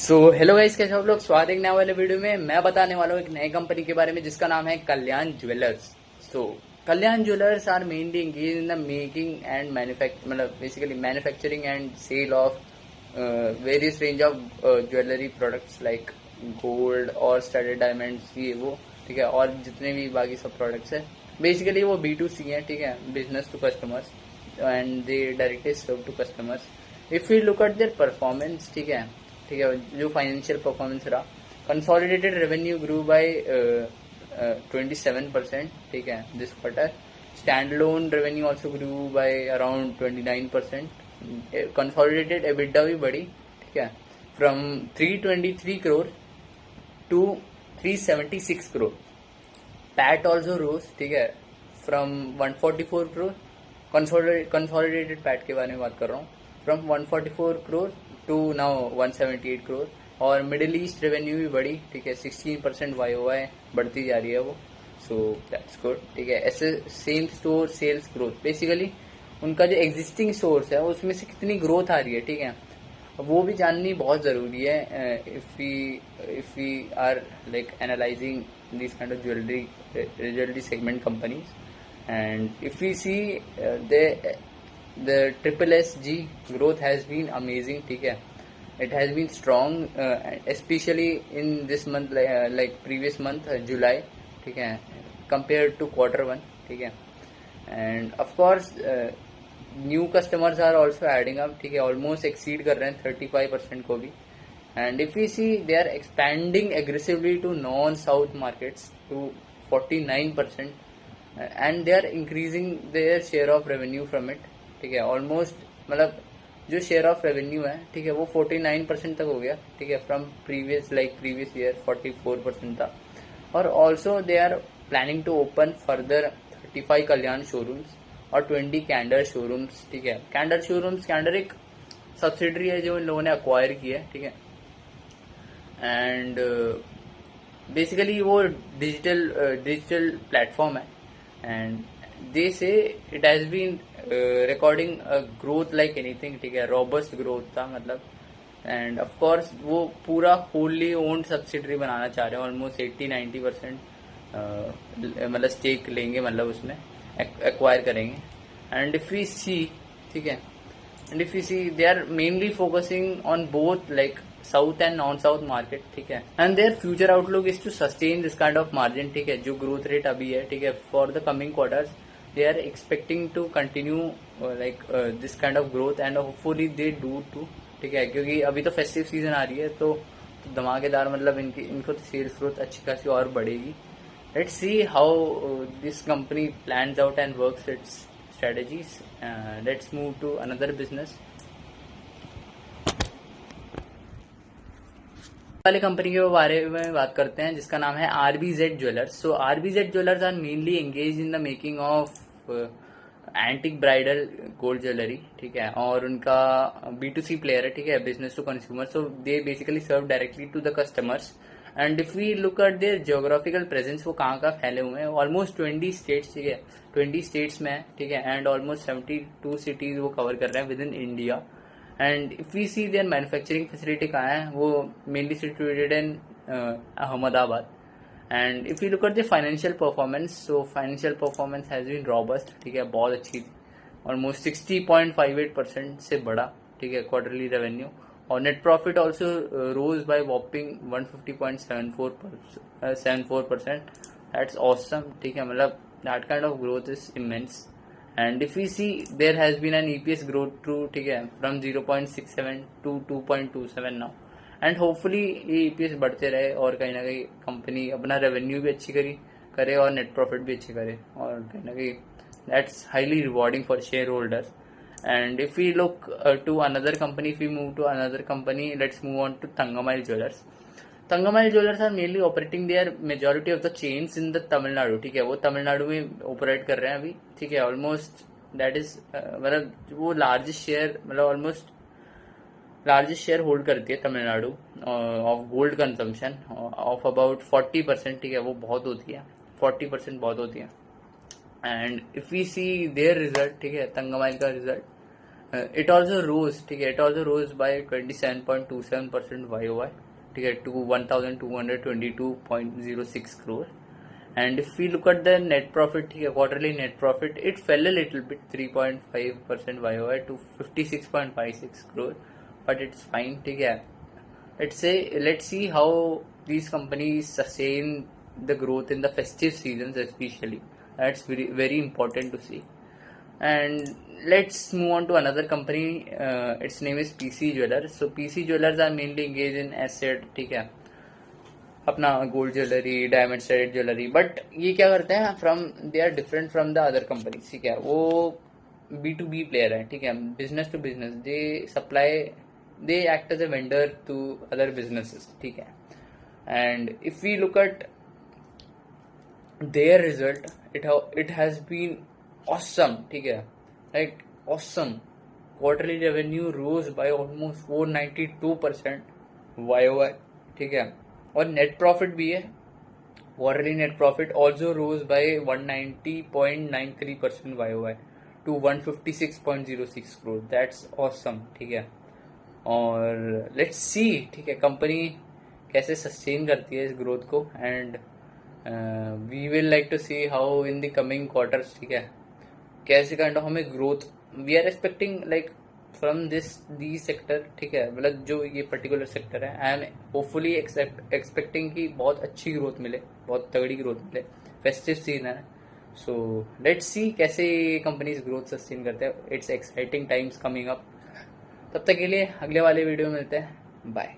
So hello guys, कैसे हो आप लोग। स्वागत है एक नए वाले वीडियो में। मैं बताने वाला हूँ एक नई कंपनी के बारे में जिसका नाम है Kalyan jewellers. So Kalyan jewellers are mainly engage in the making and मतलब basically manufacturing and sale of various range of jewellery products like gold और स्टडेड डायमंड्स, ये वो ठीक है, और जितने भी बाकी सब प्रोडक्ट्स है। बेसिकली वो B2C है, ठीक है, business to customers, and they directly serve to customers. If you look at their performance, ठीक है, जो फाइनेंशियल परफॉर्मेंस रहा, कंसोलिडेटेड रेवेन्यू ग्रू बाय 27%, ठीक है, this quarter. Standalone revenue also grew by around 29%। Consolidated EBITDA भी बढ़ी, ठीक है, from 323 crore to 376 crore. PAT also rose, ठीक है, फ्रॉम 144 करोड़। कंसोलिडेटेड पैट के बारे में बात कर रहा हूँ, from 144 crore to now 178 crore. और मिडिल ईस्ट रेवेन्यू भी बढ़ी, ठीक है, 16% YOY बढ़ती जा रही है वो। सो दैट्स गुड, ठीक है। ऐसे same store sales growth, basically उनका जो एग्जिस्टिंग सोर्स है उसमें से कितनी ग्रोथ आ रही है, ठीक है, वो भी जाननी बहुत ज़रूरी है। If we are like analysing this kind of jewellery segment companies, and if we see the triple SG growth has been amazing, ठीक है, it has been strong, especially in this month, like previous month, July, ठीक है, compared to Q1, ठीक है। and of course new customers are also adding up, ठीक है, almost exceed कर रहे हैं 35% को भी। And if you see they are expanding aggressively to non south markets to 49%, and they are increasing their share of revenue from it, ठीक है, almost मतलब जो शेयर ऑफ रेवेन्यू है, ठीक है, वो 49% तक हो गया, ठीक है, फ्रॉम प्रीवियस ईयर 44% था। और also they are planning to open further 35 Kalyan showrooms और 20 कैंडर शोरूम्स, ठीक है। कैंडर एक सब्सिडरी है जो इन लोगों ने अक्वायर की है, ठीक है। एंड बेसिकली वो डिजिटल प्लेटफॉर्म है, and they say it has been recording growth like anything, ठीक है, रॉबस्ट ग्रोथ था मतलब। एंड ऑफ कोर्स वो पूरा होली ओन्ड सब्सिडरी बनाना चाह रहे हैं, ऑलमोस्ट 80-90% मतलब स्टेक लेंगे, मतलब उसमें एक्वायर करेंगे। एंड इफ वी सी, ठीक है, and if you see they are mainly focusing on both like south and non south market, ठीक है। And their future outlook is to sustain this kind of margin, ठीक है, जो growth rate अभी है, ठीक है, for the coming quarters they are expecting to continue like this kind of growth, and hopefully they do too, ठीक है, क्योंकि अभी तो फेस्टिव सीजन आ रही है, तो धमाकेदार मतलब इनको तो सेल्स ग्रोथ अच्छी खासी और बढ़ेगी। Let's see how this company plans out and works its strategies. Let's move to another business. वाले कंपनी के बारे में बात करते हैं जिसका नाम है RBZ jewellers. So RBZ jewellers are mainly engage in the making of antique bridal gold jewellery, ठीक है, और उनका B2C प्लेयर है, ठीक है, business to consumer. So they basically serve directly to the customers. And if we look at their geographical presence, वो कहाँ फैले हुए हैं, ऑलमोस्ट 20 स्टेट्स, ठीक है, 20 स्टेट्स में है, ठीक है, एंड ऑलमोस्ट 72 सिटीज वो कवर कर रहे हैं within India. And if we see their manufacturing facility कहाँ है, वो mainly situated in Ahmedabad. And if you look at the financial performance, so financial performance has been robust, ठीक है, बहुत अच्छी थी, ऑलमोस्ट 60.58% से बढ़ा, ठीक है, क्वार्टरली रेवेन्यू। और net profit also rose by whopping 150.74%। That's awesome, ठीक है, मतलब that kind of growth is immense. And if you see there has been an EPS growth too, ठीक है, from 0.67 to 2.27 now. And hopefully ये EPS बढ़ते रहे और कहीं ना कहीं कंपनी अपना रेवेन्यू भी अच्छी करे और नेट प्रॉफिट भी अच्छी करे, और कहीं ना कहीं that's highly rewarding for share holders. And if we look to another company, if we move to another company, let's move on to Thangamile Jewelers. Thangamile Jewelers are mainly operating their majority of the chains in the Tamil Nadu, ठीक है, वो तमिलनाडु में operate कर रहे हैं अभी, ठीक है, ऑलमोस्ट दैट इज मतलब वो लार्जेस्ट शेयर, मतलब ऑलमोस्ट लार्जेस्ट शेयर होल्ड करती है Tamil Nadu of gold consumption of about 40%, ठीक है, वो बहुत होती है, 40% बहुत होती है। And if we see their result, ठीक है, तंगमाइल का रिजल्ट, इट ऑल्सो रोज, ठीक है, it also rose by 27.27% YOY, ठीक है, to 1222.06 crore. And if we look at the net profit, ठीक है, quarterly net profit, it fell a little bit, 3.5% YOY to 56.56 crore, but it's fine, ठीक है. Let's see how these companies sustain the growth in the festive seasons especially. That's very, very important to see. And let's move on to another company. Its name is PC Jewelers. So PC Jewelers are mainly engaged in asset, ठीक है, अपना gold jewellery, diamond studded jewellery. But ये क्या करते हैं, they are different from the other companies, ठीक है. वो B2B प्लेयर है, ठीक है, business to business. They act as a vendor to other businesses, ठीक है. And if we look at their result, it has been awesome, ठीक है, right, awesome. Quarterly revenue rose by almost 492% YOY, ठीक है. और नेट प्रॉफिट भी है. Quarterly net profit also rose by 190.93% YOY to 156.06 crore. That's awesome, ठीक है. और लेट्स सी, ठीक है, कंपनी कैसे सस्टेन करती है इस ग्रोथ को. And we will like to see how in the coming quarters, ठीक है, कैसे काइंड ऑफ हमें growth we are expecting like from the sector, ठीक है. मतलब जो ये पर्टिकुलर सेक्टर है, आई एम होपफुली एक्सपेक्टिंग कि बहुत अच्छी ग्रोथ मिले, बहुत तगड़ी ग्रोथ मिले. फेस्टिव सीजन है, सो लेट्स सी कैसे कंपनीज ग्रोथ सस्टेन करते हैं. It's exciting times coming up. तब तक के लिए अगले वाले वीडियो में मिलते हैं. बाय.